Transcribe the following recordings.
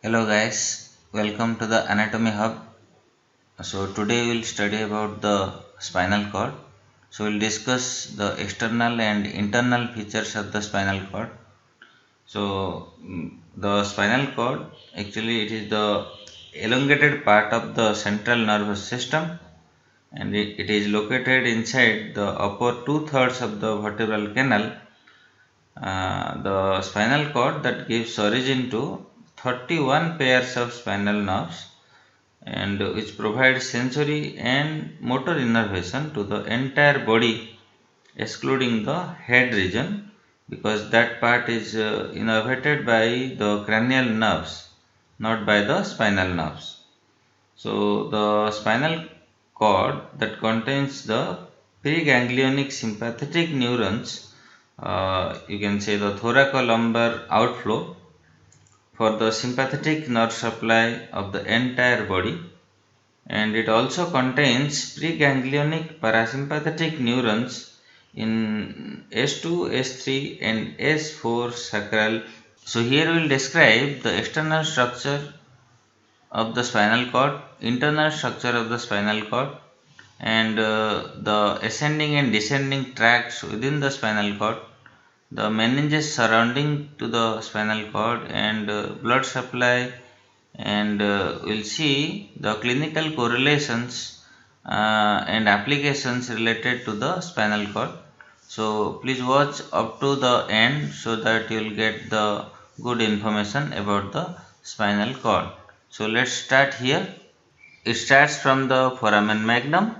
Hello guys, welcome to the Anatomy Hub. So today we'll study about the spinal cord. So we'll discuss the external and internal features of the spinal cord. The spinal cord actually it is the elongated part of the central nervous system, and it is located inside the upper two-thirds of the vertebral canal. The spinal cord that gives origin to 31 pairs of spinal nerves, and which provides sensory and motor innervation to the entire body excluding the head region, because that part is innervated by the cranial nerves, not by the spinal nerves. So the spinal cord that contains the preganglionic sympathetic neurons, you can say the thoracolumbar outflow for the sympathetic nerve supply of the entire body, and it also contains preganglionic parasympathetic neurons in S2, S3 and S4 sacral. So here we will describe the external structure of the spinal cord, internal structure of the spinal cord, and the ascending and descending tracts within the spinal cord, the meninges surrounding to the spinal cord, and blood supply, and we'll see the clinical correlations and applications related to the spinal cord. So please watch up to the end so that you will get the good information about the spinal cord. So let's start here. It starts from the foramen magnum,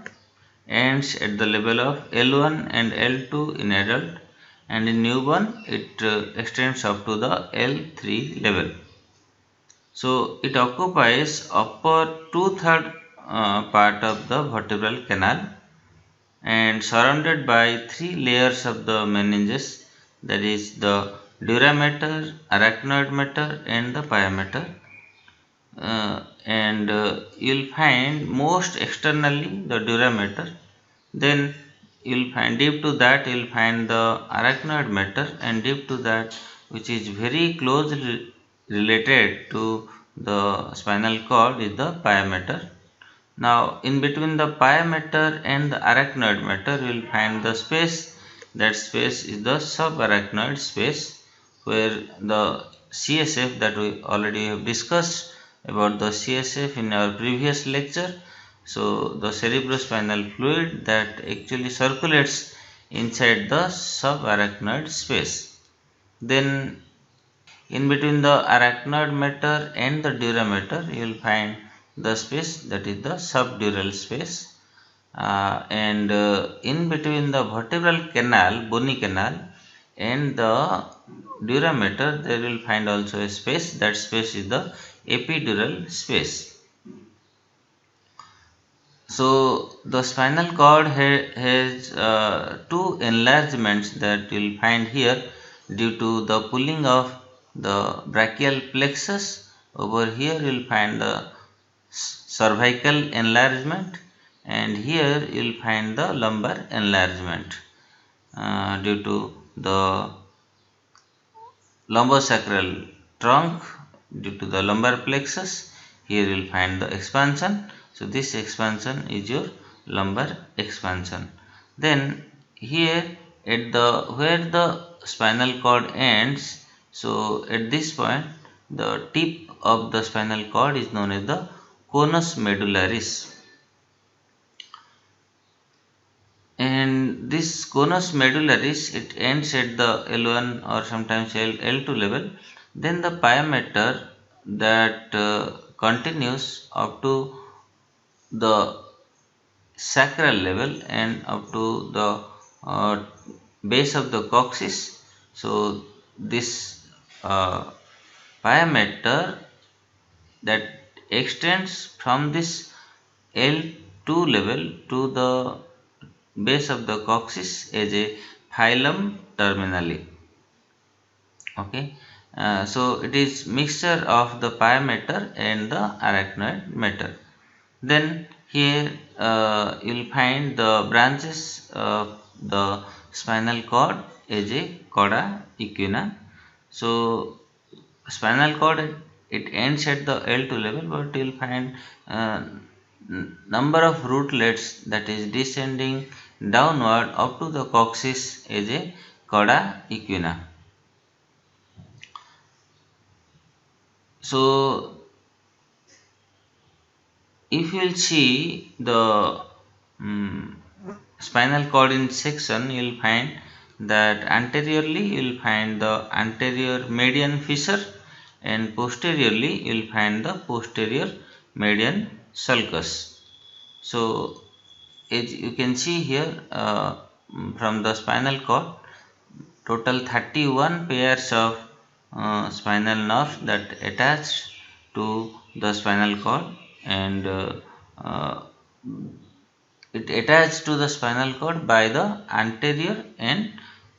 ends at the level of L1 and L2 in adult, and in newborn it extends up to the L3 level. So it occupies upper two-third part of the vertebral canal and surrounded by three layers of the meninges, that is the dura mater, arachnoid mater and the pia mater. And you'll find most externally the dura mater, then you'll find deep to that you'll find the arachnoid mater, and deep to that, which is very closely related to the spinal cord, is the pia mater. Now in between the pia mater and the arachnoid mater you will find the space. That space is the subarachnoid space, where the CSF that we already have discussed about the CSF in our previous lecture. So the cerebrospinal fluid that actually circulates inside the subarachnoid space. Then in between the arachnoid mater and the dura mater you will find the space, that is the subdural space. And in between the vertebral canal, bony canal, and the dura mater there will find also a space. That space is the epidural space. So the spinal cord has two enlargements that you will find here due to the pulling of the brachial plexus. Over here you will find the cervical enlargement, and here you will find the lumbar enlargement due to the lumbosacral trunk, due to the lumbar plexus. Here you will find the expansion. So this expansion is your lumbar expansion. Then here at the where the spinal cord ends, so at this point the tip of the spinal cord is known as the conus medullaris, and this conus medullaris it ends at the L1 or sometimes L2 level. Then the pia mater that continues up to the sacral level and up to the uh, base of the coccyx. So this pia mater that extends from this L2 level to the base of the coccyx as a phylum terminally. Okay, so it is mixture of the pia mater and the arachnoid mater. Then here you will find the branches of the spinal cord as a cauda equina. So spinal cord it ends at the L2 level, but you will find number of rootlets that is descending downward up to the coccyx as a cauda equina. So if you will see the spinal cord in section, you will find that anteriorly you will find the anterior median fissure, and posteriorly you will find the posterior median sulcus. So as you can see here, from the spinal cord, total 31 pairs of spinal nerves that attach to the spinal cord, and uh, it attached to the spinal cord by the anterior and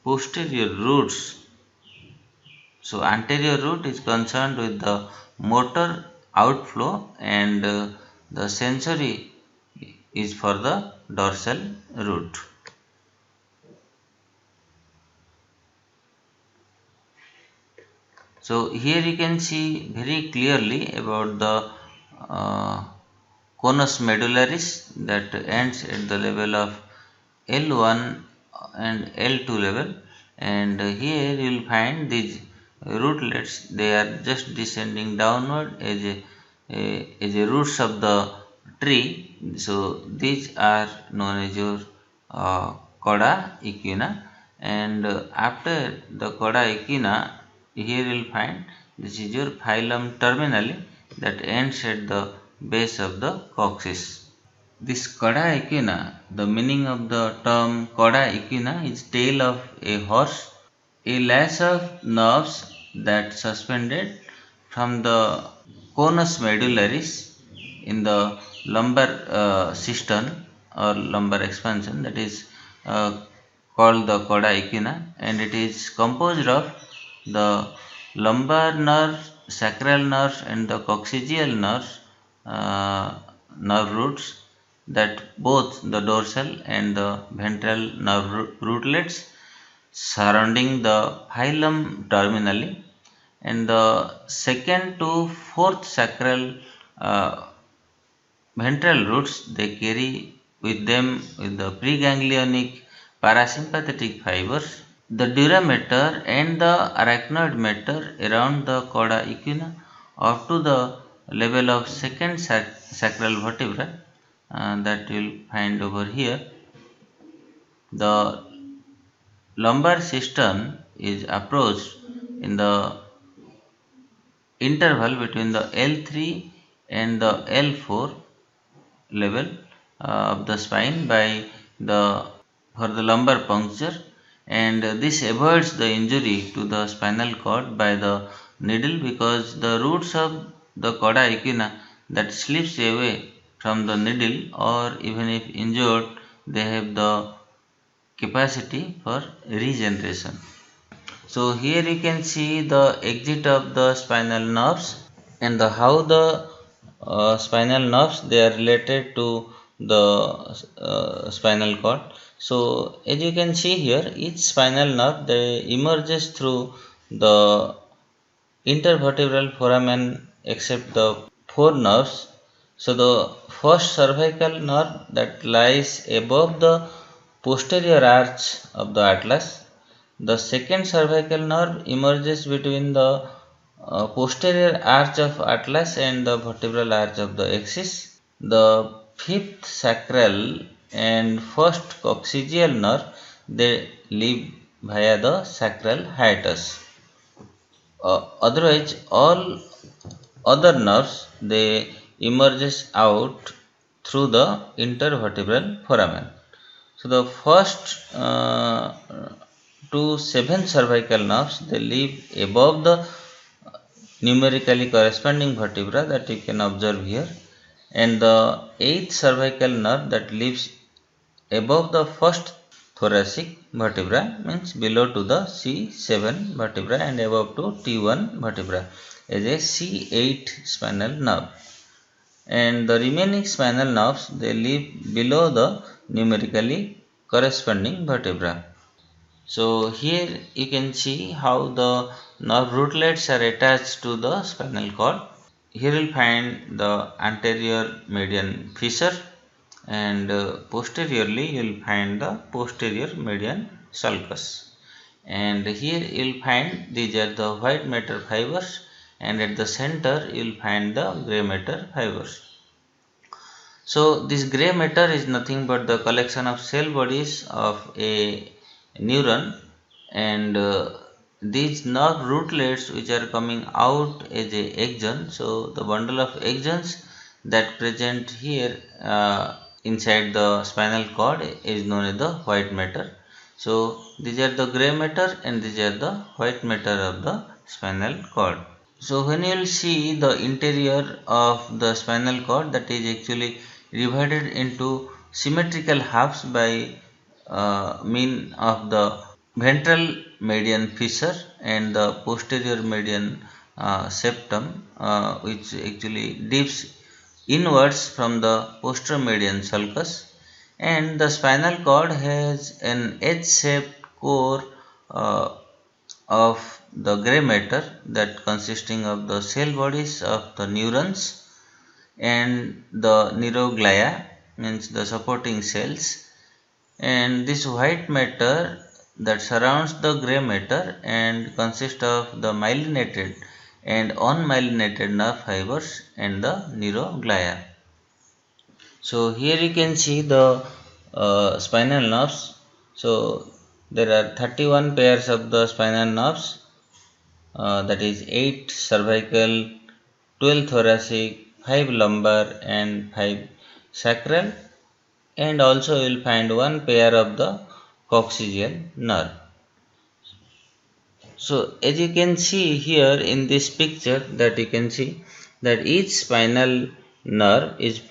posterior roots. So anterior root is concerned with the motor outflow, and the sensory is for the dorsal root. So here you can see very clearly about the conus medullaris that ends at the level of L1 and L2 level, and here you will find these rootlets. They are just descending downward as a roots of the tree. So these are known as your cauda equina, and after the cauda equina, here you will find this is your phylum terminale that ends at the base of the coccyx. This cauda equina, the meaning of the term cauda equina is tail of a horse, a lash of nerves that suspended from the conus medullaris in the lumbar cistern or lumbar expansion, that is called the cauda equina, and it is composed of the lumbar nerve, sacral nerve, and the coccygeal nerve roots, that both the dorsal and the ventral nerve rootlets surrounding the phylum terminally, and the second to fourth sacral ventral roots, they carry with them with the preganglionic parasympathetic fibers, the dura mater and the arachnoid mater around the cauda equina up to the level of second sacral vertebra, that you will find over here. The lumbar cistern is approached in the interval between the L3 and the L4 level of the spine by the for the lumbar puncture, and this avoids the injury to the spinal cord by the needle, because the roots of the cauda equina that slips away from the needle, or even if injured, they have the capacity for regeneration. So here you can see the exit of the spinal nerves, and how the spinal nerves, they are related to the spinal cord. So as you can see here, each spinal nerve, they emerges through the intervertebral foramen except the four nerves. So the first cervical nerve that lies above the posterior arch of the atlas. The second cervical nerve emerges between the posterior arch of atlas and the vertebral arch of the axis. The fifth sacral and first coccygeal nerve, they live via the sacral hiatus. Otherwise, all other nerves, they emerges out through the intervertebral foramen. So the first 7 cervical nerves, they live above the numerically corresponding vertebra that you can observe here, and the 8th cervical nerve that lives above the first thoracic vertebra, means below to the C7 vertebra and above to T1 vertebra, is a C8 spinal nerve, and the remaining spinal nerves, they live below the numerically corresponding vertebra. So here you can see how the nerve rootlets are attached to the spinal cord. Here you will find the anterior median fissure, and posteriorly you will find the posterior median sulcus. And here you will find these are the white matter fibers, and at the center you will find the grey matter fibers. So this grey matter is nothing but the collection of cell bodies of a neuron, and these nerve rootlets which are coming out as a axon. So the bundle of axons that present here inside the spinal cord is known as the white matter. So these are the grey matter and these are the white matter of the spinal cord. So when you will see the interior of the spinal cord, that is actually divided into symmetrical halves by mean of the ventral median fissure and the posterior median septum, which actually dips inwards from the posterior median sulcus, and the spinal cord has an H-shaped core uh, of the grey matter that consisting of the cell bodies of the neurons and the neuroglia, means the supporting cells, and this white matter that surrounds the grey matter and consists of the myelinated and unmyelinated nerve fibers and the neuroglia. So here you can see the spinal nerves. So there are 31 pairs of the spinal nerves, that is 8 cervical, 12 thoracic, 5 lumbar and 5 sacral, and also you will find one pair of the coccygeal nerve. So as you can see here in this picture, that you can see that each spinal nerve is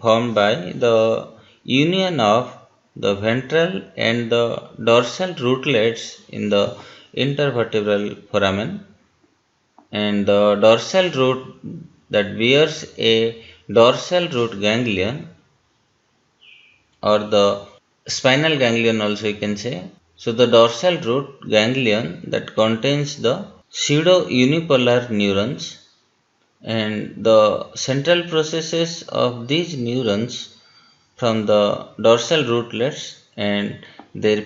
formed by the union of the ventral and the dorsal rootlets in the intervertebral foramen, and the dorsal root that bears a dorsal root ganglion, or the spinal ganglion also you can say. So the dorsal root ganglion that contains the pseudo unipolar neurons, and the central processes of these neurons from the dorsal rootlets and their,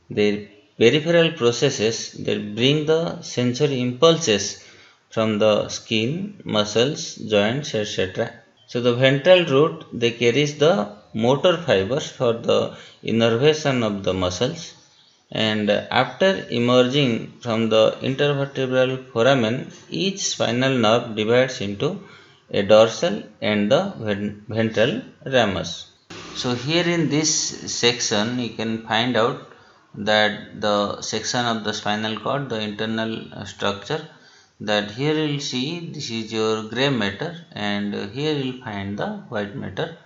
their peripheral processes that bring the sensory impulses from the skin, muscles, joints, etc. So the ventral root they carries the motor fibers for the innervation of the muscles, and after emerging from the intervertebral foramen, each spinal nerve divides into a dorsal and the ventral ramus. So here in this section you can find out that the section of the spinal cord, the internal structure, that here you will see this is your grey matter, and here you will find the white matter.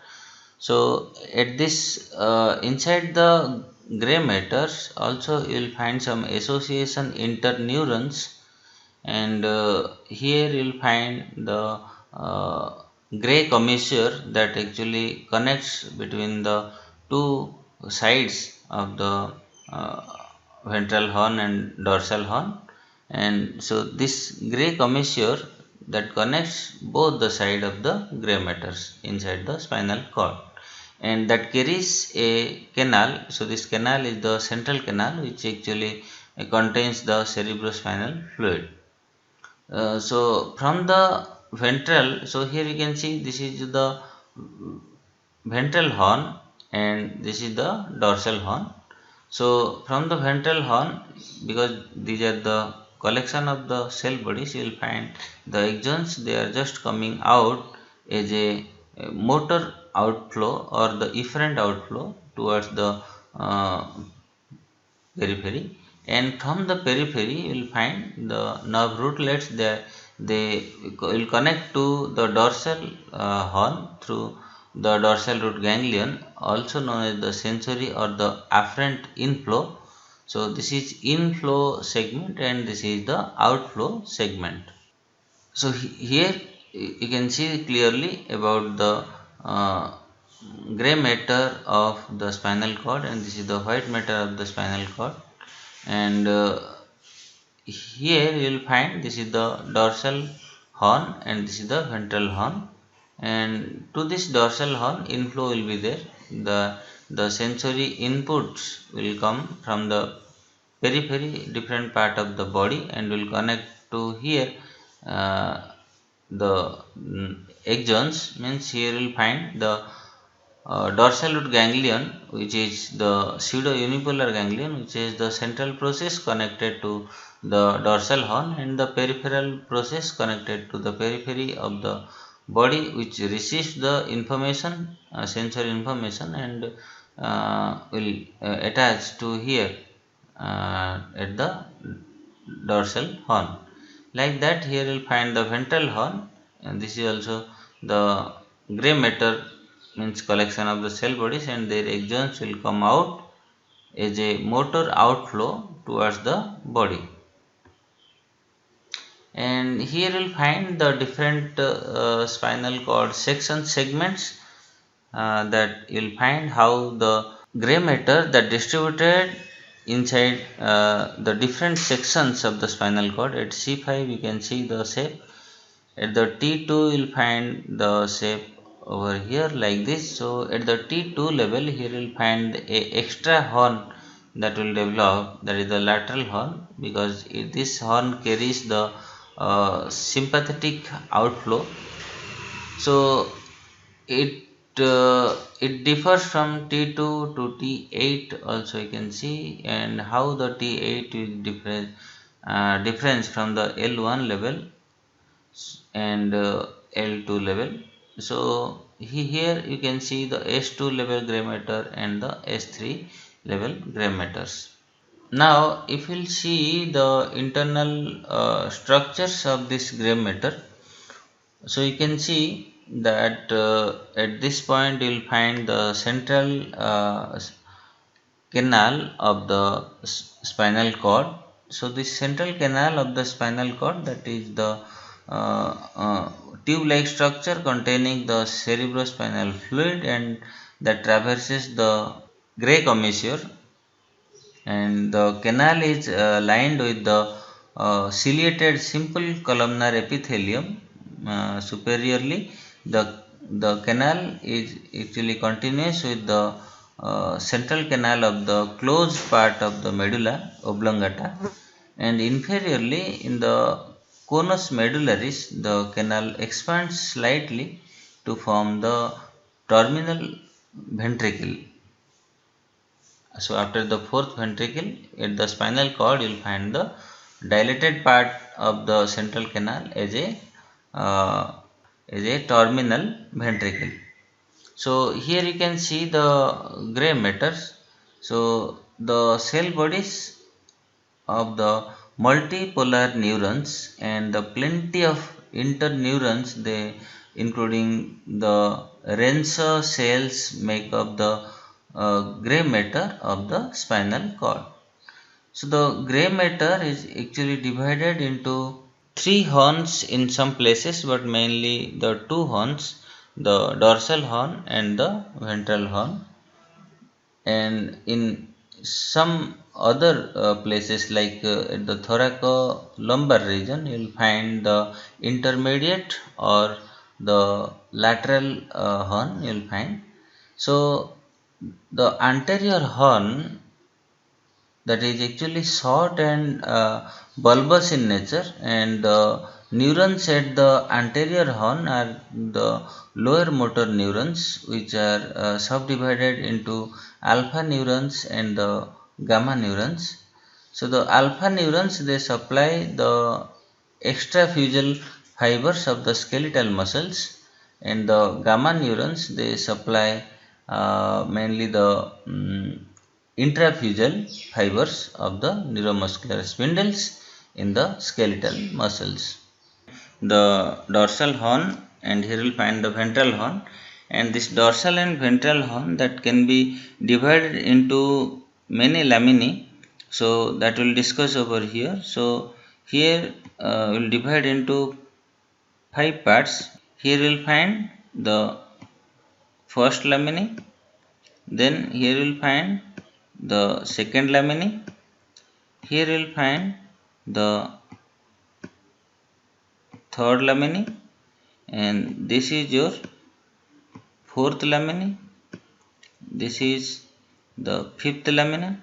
So at this inside the grey matters also you will find some association interneurons, and here you will find the grey commissure that actually connects between the two sides of the uh, ventral horn and dorsal horn, and so this grey commissure that connects both the side of the grey matters inside the spinal cord, and that carries a canal. So this canal is the central canal which actually contains the cerebrospinal fluid. So from the ventral, so here you can see this is the ventral horn and this is the dorsal horn. So from the ventral horn, because these are the collection of the cell bodies, you will find the axons, they are just coming out as a motor outflow or the efferent outflow towards the uh, periphery, and from the periphery you will find the nerve rootlets. They will connect to the dorsal horn through the dorsal root ganglion, also known as the sensory or the afferent inflow. So this is inflow segment and this is the outflow segment. So here you can see clearly about the uh, gray matter of the spinal cord, and this is the white matter of the spinal cord. And here you will find this is the dorsal horn and this is the ventral horn, and to this dorsal horn inflow will be there. The sensory inputs will come from the periphery, different part of the body, and will connect to here. uh, the axons means here you will find the dorsal root ganglion, which is the pseudo unipolar ganglion, which is the central process connected to the dorsal horn, and the peripheral process connected to the periphery of the body, which receives the information, sensory information, and will attach to here at the dorsal horn. Like that, here you will find the ventral horn, and this is also the gray matter, means collection of the cell bodies, and their axons will come out as a motor outflow towards the body. And here you will find the different spinal cord section segments, that you will find how the gray matter that distributed inside the different sections of the spinal cord. At C5 you can see the shape. At the T2 you will find the shape over here like this. So at the T2 level, here you will find a extra horn that will develop, that is the lateral horn, because this horn carries the sympathetic outflow. So it differs from T2 to T8 also, you can see, and how the T8 is difference from the L1 level and L2 level. So here you can see the S2 level gray matter and the S3 level gray matters. Now if you will see the internal structures of this gray matter, so you can see that at this point you will find the central canal of the spinal cord. So this central canal of the spinal cord, that is the uh, uh, tube-like structure containing the cerebrospinal fluid, and that traverses the gray commissure, and the canal is lined with the ciliated simple columnar epithelium superiorly. The canal is actually continuous with the central canal of the closed part of the medulla oblongata, and inferiorly in the conus medullaris the canal expands slightly to form the terminal ventricle. So after the fourth ventricle at the spinal cord, you will find the dilated part of the central canal uh, as a terminal ventricle. So here you can see the gray matters. So the cell bodies of the multipolar neurons and the plenty of interneurons, they including the Rensa cells, make up the gray matter of the spinal cord. So the gray matter is actually divided into three horns in some places, but mainly the two horns, the dorsal horn and the ventral horn. And in some other places like at the thoracolumbar region, you will find the intermediate or the lateral horn you will find. So the anterior horn, that is actually short and bulbous in nature, and the neurons at the anterior horn are the lower motor neurons, which are subdivided into alpha neurons and the gamma neurons. So the alpha neurons, they supply the extrafusal fibers of the skeletal muscles, and the gamma neurons, they supply mainly the intrafusal fibers of the neuromuscular spindles in the skeletal muscles. The dorsal horn, and here you'll find the ventral horn, and this dorsal and ventral horn that can be divided into many laminae, so that we'll discuss over here. So here we'll divide into 5 parts. Here you'll find the first laminae, then here you'll find the second laminae, here you will find the third lamina, and this is your fourth lamina, this is the fifth lamina,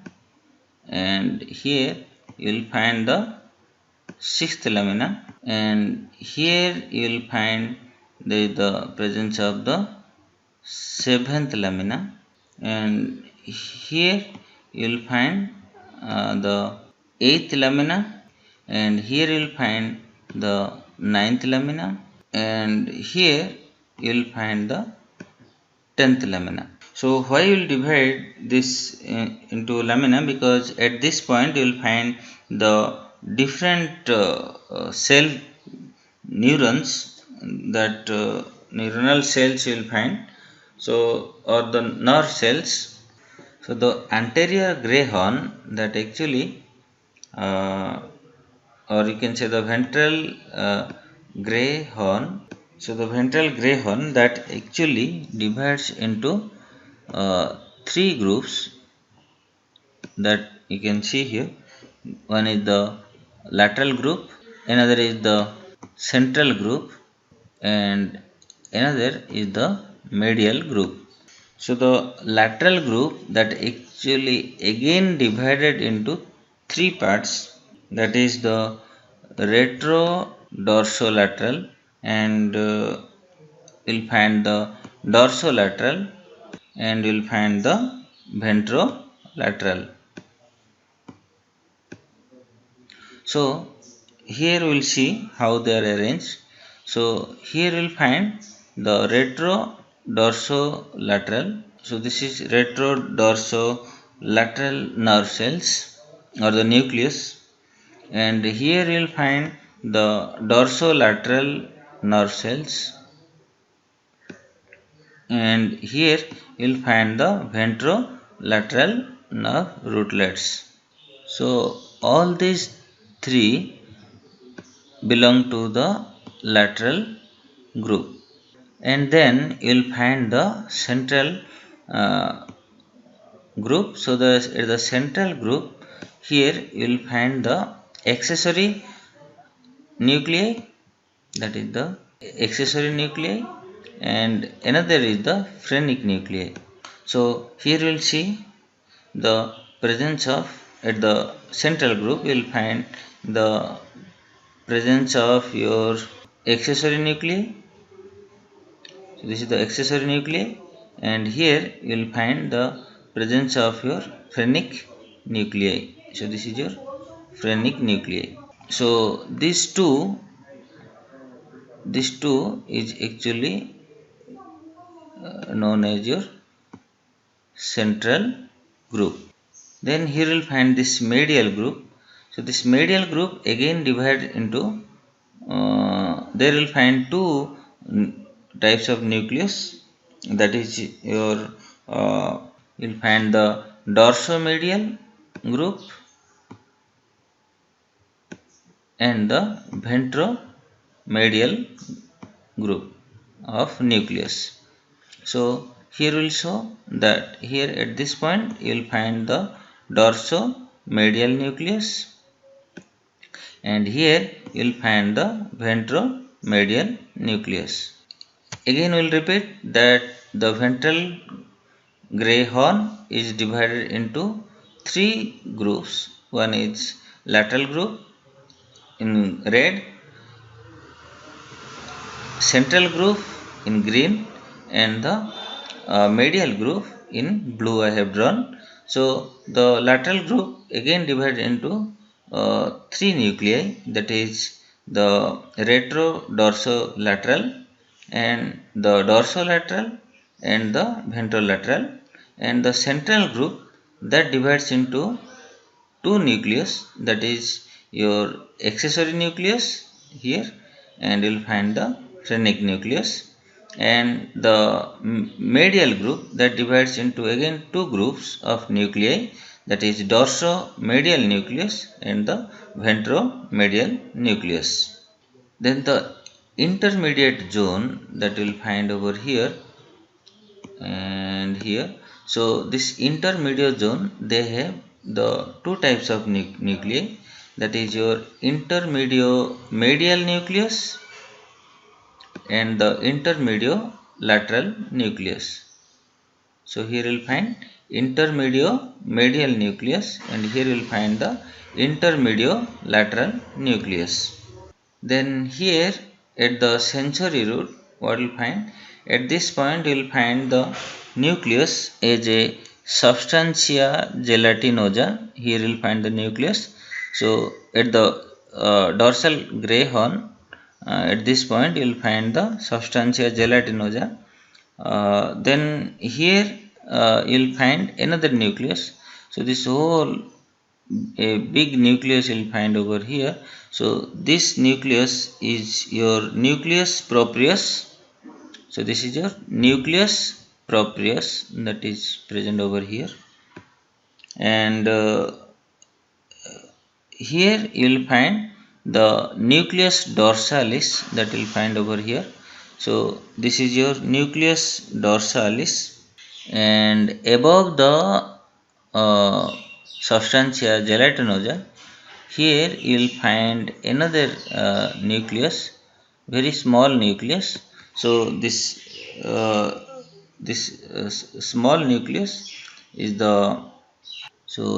and here you will find the sixth lamina, and here you will find the presence of the seventh lamina, and here you will find the eighth lamina, and here you will find the ninth lamina, and here you will find the 10th lamina. So why you will divide this into lamina? Because at this point you will find the different cell neurons, that neuronal cells you will find, so or the nerve cells. So the anterior gray horn, that actually or you can say the ventral gray horn. So the ventral gray horn that actually divides into three groups that you can see here. One is the lateral group, another is the central group, and another is the medial group. So the lateral group that actually again divided into three parts, that is the retrodorsolateral, and you'll find the dorsolateral, and you'll find the ventrolateral. So here we'll see how they are arranged. So here we'll find the retrodorsolateral. So this is retrodorsolateral nerve cells or the nucleus, and here you'll find the dorsolateral nerve cells, and here you'll find the ventrolateral nerve rootlets. So all these three belong to the lateral group, and then you'll find the central group. So the central group, here you'll find the accessory nuclei, that is the accessory nuclei, and another is the phrenic nuclei. So here we'll see the presence of, at the central group you will find the presence of your accessory nuclei. So this is the accessory nuclei, and here you will find the presence of your phrenic nuclei. So this is your phrenic nuclei. So these two is actually known as your central group. Then here you will find this medial group. So this medial group again divided into there you will find two types of nucleus, that is your you will find the dorsomedial group and the ventromedial group of nucleus. So here we will show that here at this point you will find the dorsomedial nucleus, and here you will find the ventromedial nucleus. Again we will repeat that the ventral gray horn is divided into three groups. One is lateral group in red, central group in green, and the medial group in blue I have drawn. So the lateral group again divided into three nuclei, that is the retrodorsolateral, and the dorsolateral, and the ventrolateral, and the central group that divides into two nucleus, that is your accessory nucleus here, and you will find the phrenic nucleus, and the medial group that divides into again two groups of nuclei, that is dorsomedial nucleus and the ventromedial nucleus. Then the intermediate zone that you will find over here and here. So this intermediate zone, they have the two types of nuclei, that is your intermedial nucleus and the intermediolateral nucleus. So here you will find intermedial nucleus, and here you will find the intermediolateral nucleus. Then here at the sensory root, what you will find? At this point you will find the nucleus as a substantia gelatinosa. Here you will find the nucleus. So at the dorsal gray horn, at this point you will find the substantia gelatinosa. Then here you will find another nucleus. So this whole a big nucleus you will find over here. So this nucleus is your nucleus proprius. So this is your nucleus proprius that is present over here, and here you will find the nucleus dorsalis that you will find over here. So this is your nucleus dorsalis, and above the substantia gelatinosa, here you will find another nucleus, very small nucleus. So this small nucleus is the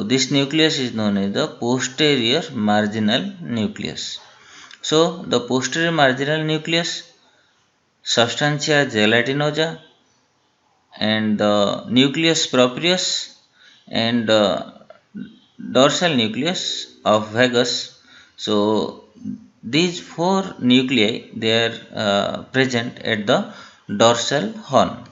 this nucleus is known as the posterior marginal nucleus. So the posterior marginal nucleus, substantia gelatinosa, and the nucleus proprius, and dorsal nucleus of vagus. So these four nuclei, they are present at the dorsal horn.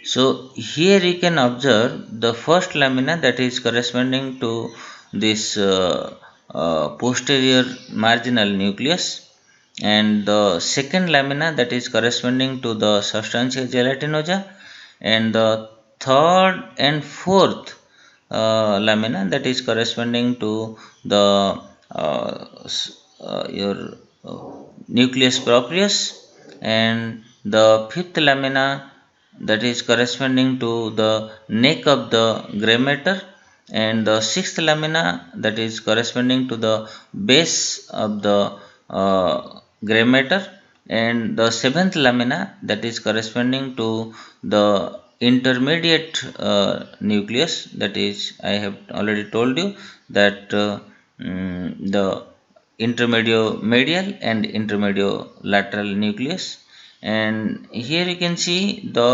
So here you can observe the first lamina that is corresponding to this posterior marginal nucleus, and the second lamina that is corresponding to the substantia gelatinosa, and the third and fourth lamina that is corresponding to the your nucleus proprius, and the fifth lamina that is corresponding to the neck of the gray matter, and the sixth lamina that is corresponding to the base of the gray matter, and the seventh lamina that is corresponding to the intermediate nucleus, that is I have already told you that the intermedial and intermediolateral nucleus. And here you can see the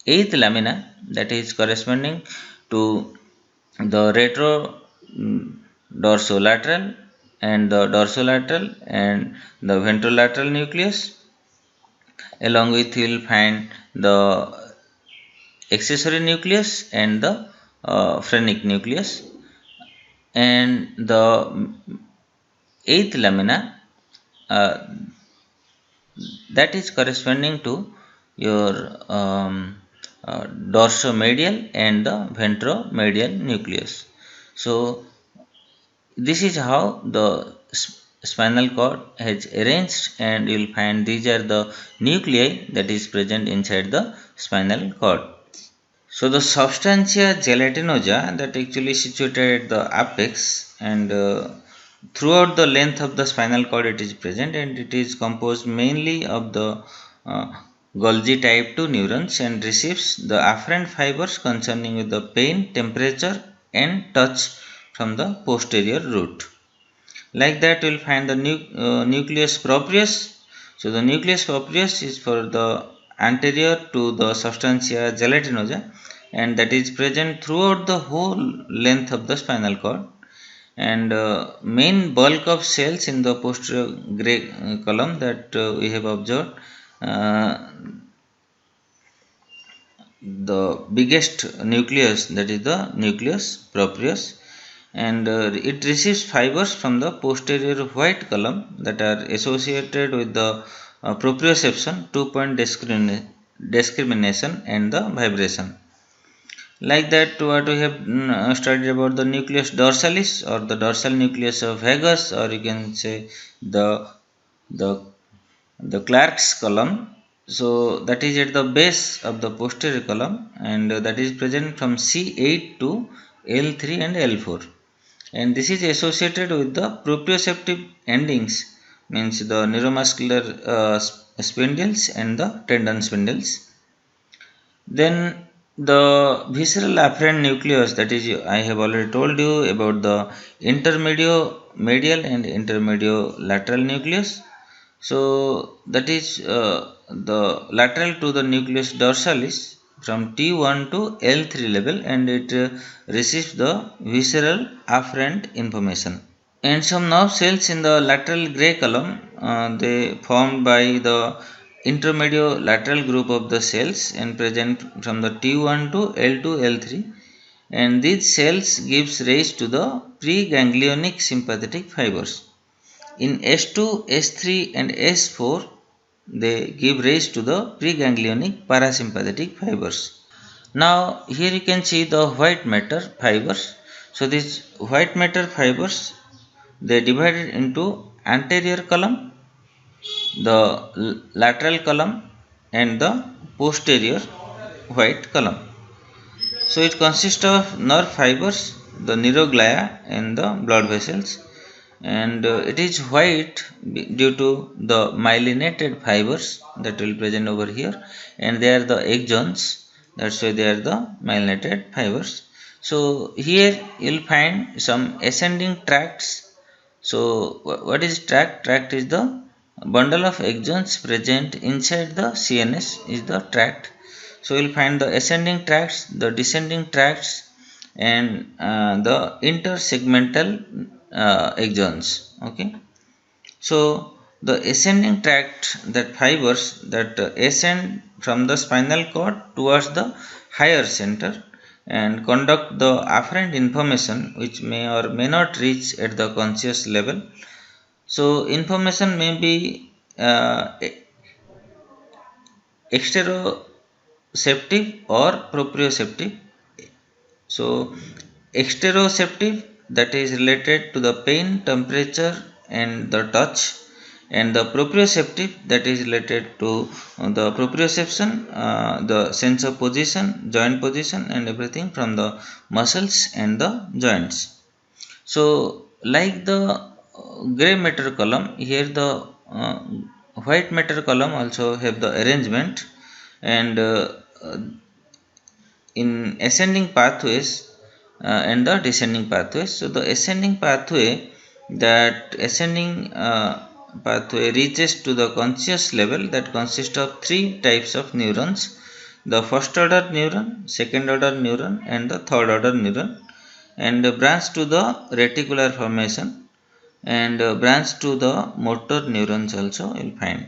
eighth lamina that is corresponding to the retro dorsolateral and the dorsolateral and the ventrolateral nucleus. Along with you will find the accessory nucleus and the phrenic nucleus, and the eighth lamina that is corresponding to your dorsomedial and the ventromedial nucleus. So this is how the spinal cord has arranged, and you will find these are the nuclei that is present inside the spinal cord. So the substantia gelatinosa that actually situated at the apex, and throughout the length of the spinal cord it is present, and it is composed mainly of the Golgi type 2 neurons, and receives the afferent fibers concerning with the pain, temperature and touch from the posterior root. Like that you will find the nucleus proprius. So the nucleus proprius is for the anterior to the substantia gelatinosa, and that is present throughout the whole length of the spinal cord, and main bulk of cells in the posterior gray column that we have observed. The biggest nucleus, that is the nucleus proprius, and it receives fibers from the posterior white column that are associated with the proprioception, 2-point discrimination and the vibration. Like that, what we have studied about the nucleus dorsalis, or the dorsal nucleus of vagus, or you can say the Clark's column. So that is at the base of the posterior column, and that is present from C8 to L3 and L4, and this is associated with the proprioceptive endings, means the neuromuscular spindles and the tendon spindles. Then the visceral afferent nucleus, that is, I have already told you about the intermedial and intermediolateral nucleus. So that is the lateral to the nucleus dorsalis from T1 to L3 level, and it receives the visceral afferent information. And some nerve cells in the lateral gray column, they formed by the intermediolateral group of the cells and present from the T1 to L2 L3, and these cells gives rise to the preganglionic sympathetic fibers. In S2, S3 and S4, they give rise to the preganglionic parasympathetic fibers. Now here you can see the white matter fibers. So these white matter fibers, they divided into anterior column, the lateral column, and the posterior white column. So it consists of nerve fibers, the neuroglia, and the blood vessels, and it is white due to the myelinated fibers that will present over here, and they are the axons, that's why they are the myelinated fibers. So here you will find some ascending tracts. So what is tract? Tract is the bundle of axons present inside the CNS is the tract. So you will find the ascending tracts, the descending tracts, and the intersegmental axons. Okay. So the ascending tract, that fibers that ascend from the spinal cord towards the higher center and conduct the afferent information which may or may not reach at the conscious level. So information may be exteroceptive or proprioceptive. So exteroceptive, that is related to the pain, temperature, and the touch, and the proprioceptive, that is related to the proprioception, the sense of position, joint position, and everything from the muscles and the joints. So like the gray matter column, here the white matter column also have the arrangement, and in ascending pathways and the descending pathways. So the ascending pathway, that ascending pathway reaches to the conscious level, that consists of three types of neurons: the first order neuron, second order neuron, and the third order neuron, and branch to the reticular formation, and branch to the motor neurons also you will find.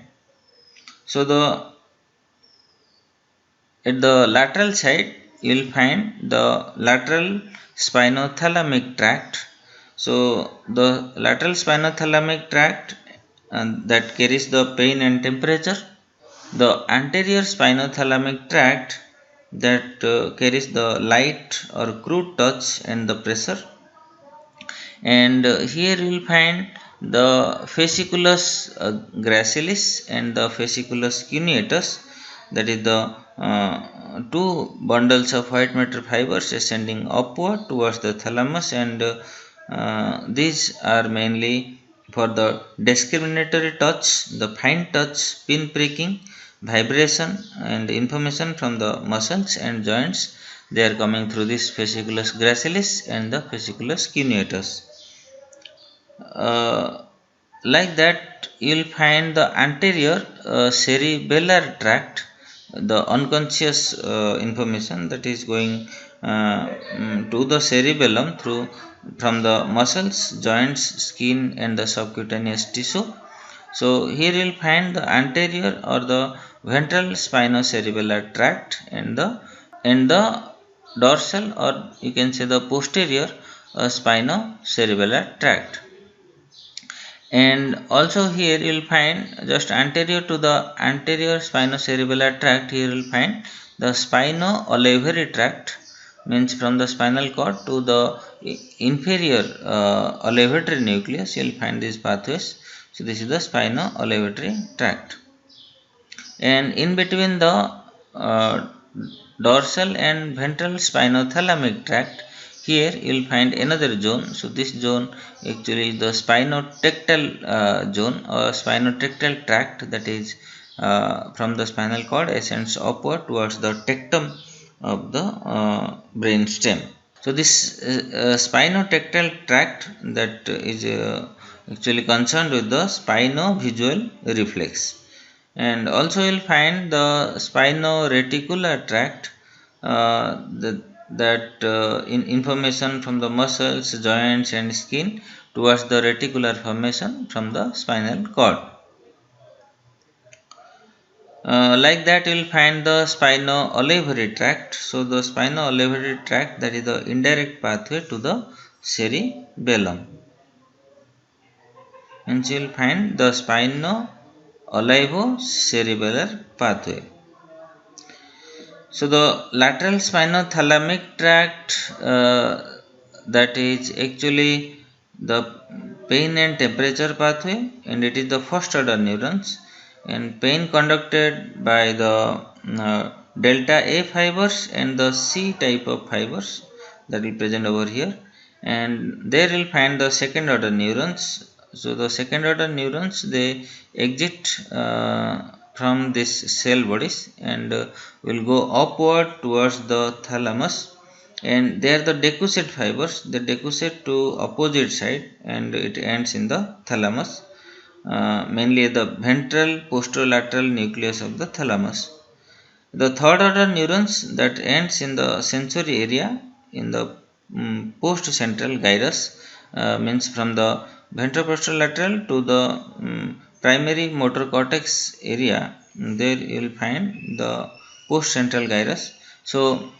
So the at the lateral side you will find the lateral spinothalamic tract. So the lateral spinothalamic tract that carries the pain and temperature, the anterior spinothalamic tract that carries the light or crude touch and the pressure, and here you will find the fasciculus gracilis and the fasciculus cuneatus, that is the two bundles of white matter fibers ascending upward towards the thalamus, and these are mainly for the discriminatory touch, the fine touch, pin pricking, vibration, and information from the muscles and joints. They are coming through this fasciculus gracilis and the fasciculus cuneatus. Like that you will find the anterior cerebellar tract, the unconscious information that is going to the cerebellum through from the muscles, joints, skin, and the subcutaneous tissue. So here you will find the anterior or the ventral spinocerebellar tract, and the dorsal, or you can say the posterior spinocerebellar tract. And also here you will find just anterior to the anterior spinocerebellar tract, here you will find the spino-olivary tract, means from the spinal cord to the inferior olivatory nucleus you will find these pathways. So this is the spino-olivatory tract, and in between the dorsal and ventral spinothalamic tract, here you will find another zone. So this zone actually is the spinotectal zone or spinotectal tract, that is from the spinal cord ascends upward towards the tectum of the brain stem. So this spinotectal tract that is actually concerned with the spino-visual reflex, and also you will find the spino-reticular tract in information from the muscles, joints and skin towards the reticular formation from the spinal cord. Like that you will find the spino-olivary tract. So the spino-olivary tract, that is the indirect pathway to the cerebellum. And you will find the spino-olivocerebellar pathway. So the lateral spinothalamic tract, that is actually the pain and temperature pathway, and it is the first order neurons, and pain conducted by the delta A fibers and the C type of fibers that will present over here, and there you will find the second order neurons. So the second order neurons, they exit from this cell bodies and will go upward towards the thalamus, and they are the decussate fibers. They decussate to opposite side and it ends in the thalamus, mainly the ventral posterolateral nucleus of the thalamus. The third order neurons that ends in the sensory area in the post-central gyrus, means from the ventroposterolateral to the primary motor cortex area. There you will find the post-central gyrus. So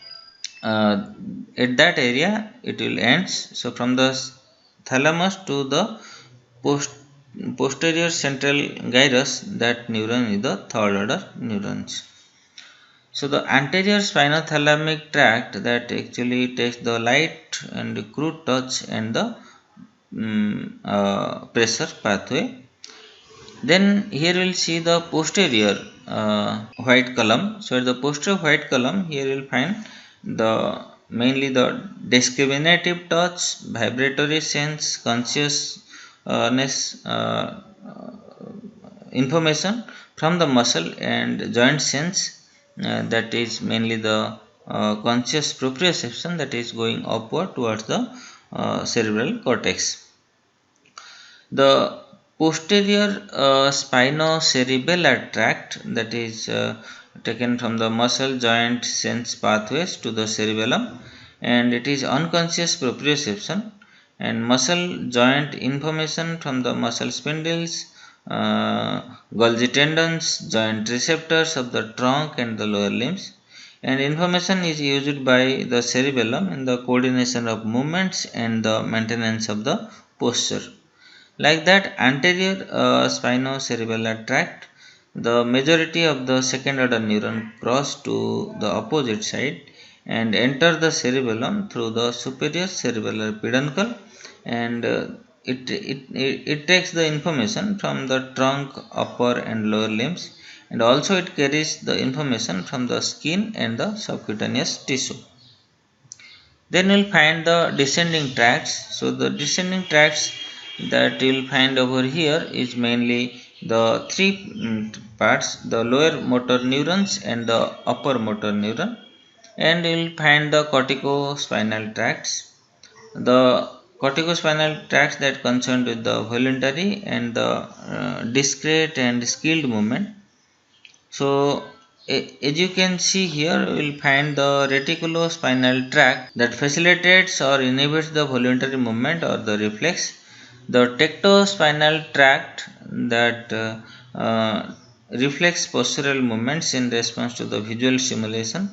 at that area it will ends. So from the thalamus to the posterior central gyrus, that neuron is the third order neurons. So the anterior spinothalamic tract, that actually takes the light and crude touch and the pressure pathway. Then here we will see the posterior white column. So at the posterior white column, here you will find the mainly the discriminative touch, vibratory sense, consciousness information from the muscle and joint sense, that is mainly the conscious proprioception, that is going upward towards the cerebral cortex. The posterior spinocerebellar tract, that is taken from the muscle, joint, sense pathways to the cerebellum, and it is unconscious proprioception and muscle joint information from the muscle spindles, Golgi tendons, joint receptors of the trunk and the lower limbs, and information is used by the cerebellum in the coordination of movements and the maintenance of the posture. Like that, anterior spinocerebellar tract, the majority of the second order neuron cross to the opposite side and enter the cerebellum through the superior cerebellar peduncle, and it takes the information from the trunk, upper and lower limbs, and also it carries the information from the skin and the subcutaneous tissue. Then you will find the descending tracts. So the descending tracts that you will find over here is mainly the three parts: the lower motor neurons and the upper motor neuron, and you will find the corticospinal tracts. The corticospinal tracts that concerned with the voluntary and the discrete and skilled movement. So as you can see here, you will find the reticulospinal tract that facilitates or inhibits the voluntary movement or the reflex. The tectospinal tract that reflects postural movements in response to the visual stimulation.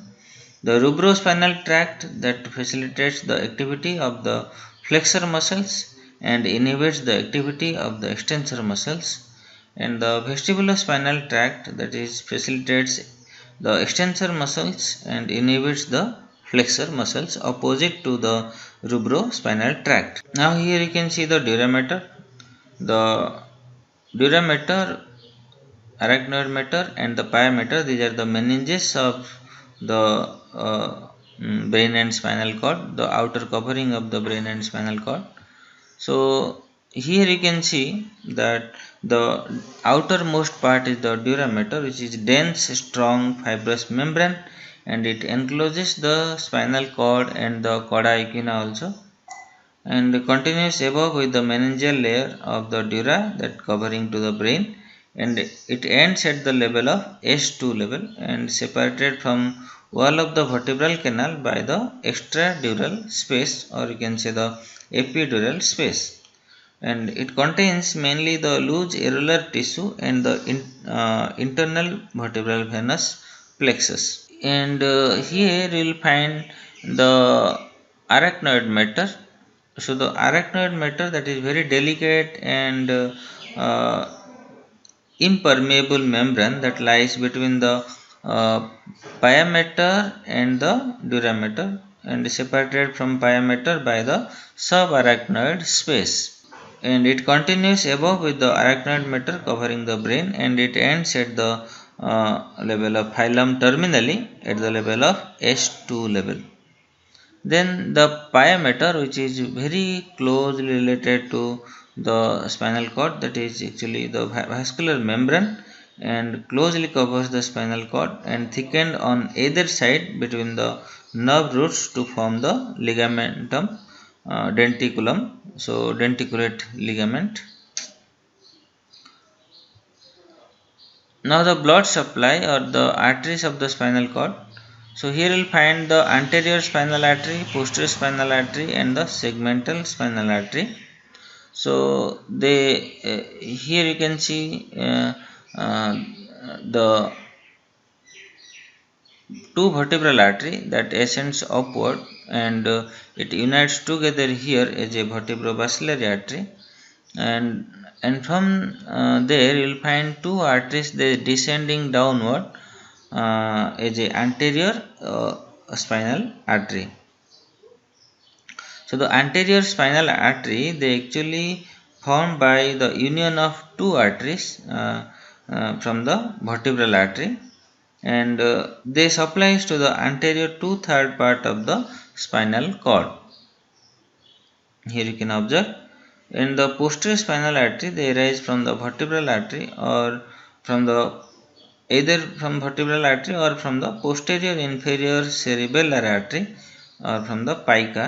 The rubrospinal tract that facilitates the activity of the flexor muscles and inhibits the activity of the extensor muscles, and the vestibulospinal tract that is facilitates the extensor muscles and inhibits the flexor muscles opposite to the rubrospinal tract. Now here you can see the dura mater. The dura mater, arachnoid mater and the pia mater, these are the meninges of the brain and spinal cord, the outer covering of the brain and spinal cord. So here you can see that the outermost part is the dura mater, which is dense, strong, fibrous membrane, and it encloses the spinal cord and the cauda equina also, and continues above with the meningeal layer of the dura that covering to the brain, and it ends at the level of S2 level and separated from wall of the vertebral canal by the extradural space, or you can say the epidural space, and it contains mainly the loose areolar tissue and the internal vertebral venous plexus. And here you will find the arachnoid matter. So the arachnoid matter, that is very delicate and uh, impermeable membrane that lies between the uh, pia mater and the dura mater, and separated from pia mater by the subarachnoid space, and it continues above with the arachnoid matter covering the brain, and it ends at the level of hilum terminally at the level of S2 level. Then the pia mater, which is very closely related to the spinal cord, that is actually the vascular membrane, and closely covers the spinal cord and thickened on either side between the nerve roots to form the ligamentum denticulum. So denticulate ligament. Now the blood supply or the arteries of the spinal cord. So here you will find the anterior spinal artery, posterior spinal artery, and the segmental spinal artery. So they here you can see uh, the two vertebral artery that ascends upward, and it unites together here as a vertebrobasillary artery, and from there you will find two arteries they descending downward as a anterior spinal artery. So the anterior spinal artery, they actually formed by the union of two arteries from the vertebral artery, and they supplies to the anterior 2/3 part of the spinal cord. Here you can observe. In the posterior spinal artery, they arise from the vertebral artery, or from the either from vertebral artery or from the posterior inferior cerebellar artery, or from the pica,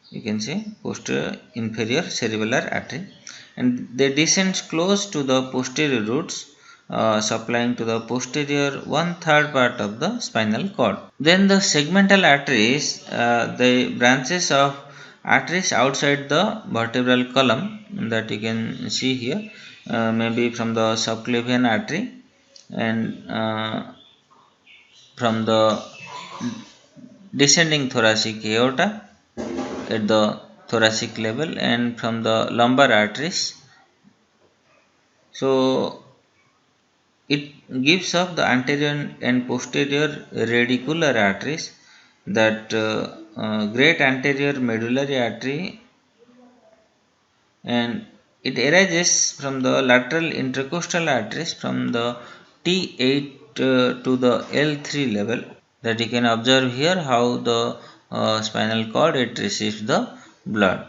you can say posterior inferior cerebellar artery, and they descend close to the posterior roots, supplying to the posterior 1/3 part of the spinal cord. Then the segmental arteries, the branches of arteries outside the vertebral column that you can see here, maybe from the subclavian artery, and from the descending thoracic aorta at the thoracic level, and from the lumbar arteries. So it gives off the anterior and posterior radicular arteries, that great anterior medullary artery, and it arises from the lateral intercostal arteries from the T8 to the L3 level, that you can observe here how the spinal cord it receives the blood.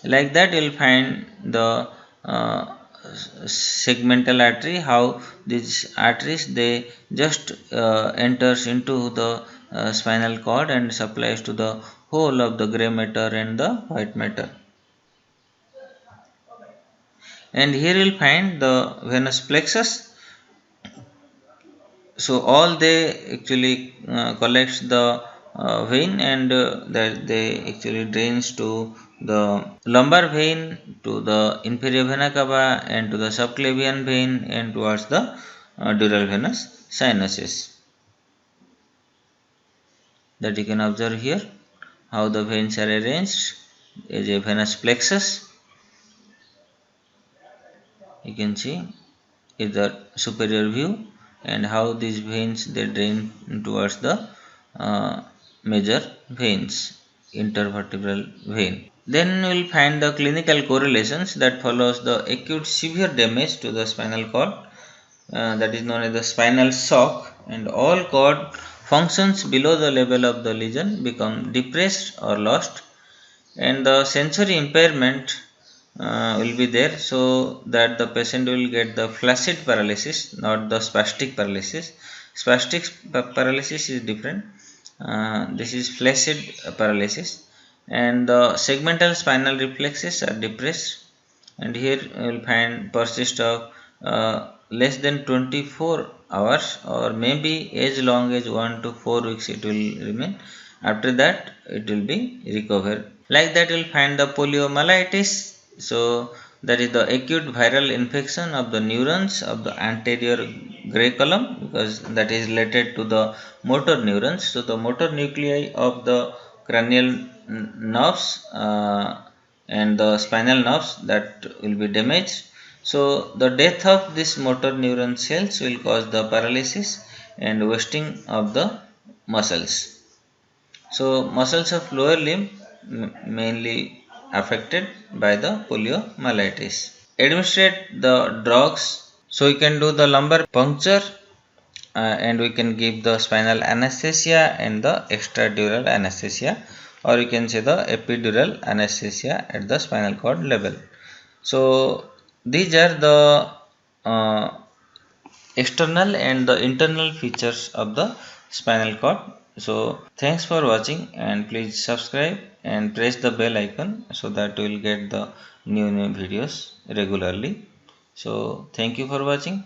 Like that you will find the segmental artery, how these arteries they just enters into the spinal cord and supplies to the whole of the grey matter and the white matter. And here you will find the venous plexus. So all they actually collects the vein, and that they actually drains to the lumbar vein, to the inferior vena cava, and to the subclavian vein, and towards the dural venous sinuses, that you can observe here how the veins are arranged as a venous plexus. You can see is the superior view, and how these veins they drain towards the major veins, intervertebral vein. Then we will find the clinical correlations that follows the acute severe damage to the spinal cord, that is known as the spinal shock, and all cord functions below the level of the lesion become depressed or lost, and the sensory impairment will be there, so that the patient will get the flaccid paralysis, not the spastic paralysis. Spastic paralysis is different. This is flaccid paralysis, and the segmental spinal reflexes are depressed, and here you will find persist of less than 24 hours, or maybe as long as 1 to 4 weeks it will remain. After that it will be recovered. Like that you will find the poliomyelitis. So that is the acute viral infection of the neurons of the anterior gray column, because that is related to the motor neurons. So the motor nuclei of the cranial nerves and the spinal nerves, that will be damaged. So the death of this motor neuron cells will cause the paralysis and wasting of the muscles. So muscles of lower limb mainly affected by the poliomyelitis. Administrate the drugs. So we can do the lumbar puncture, and we can give the spinal anesthesia and the extradural anesthesia, or you can say the epidural anesthesia at the spinal cord level. So these are the external and the internal features of the spinal cord. So thanks for watching, and please subscribe and press the bell icon, so that you will get the new videos regularly. So thank you for watching.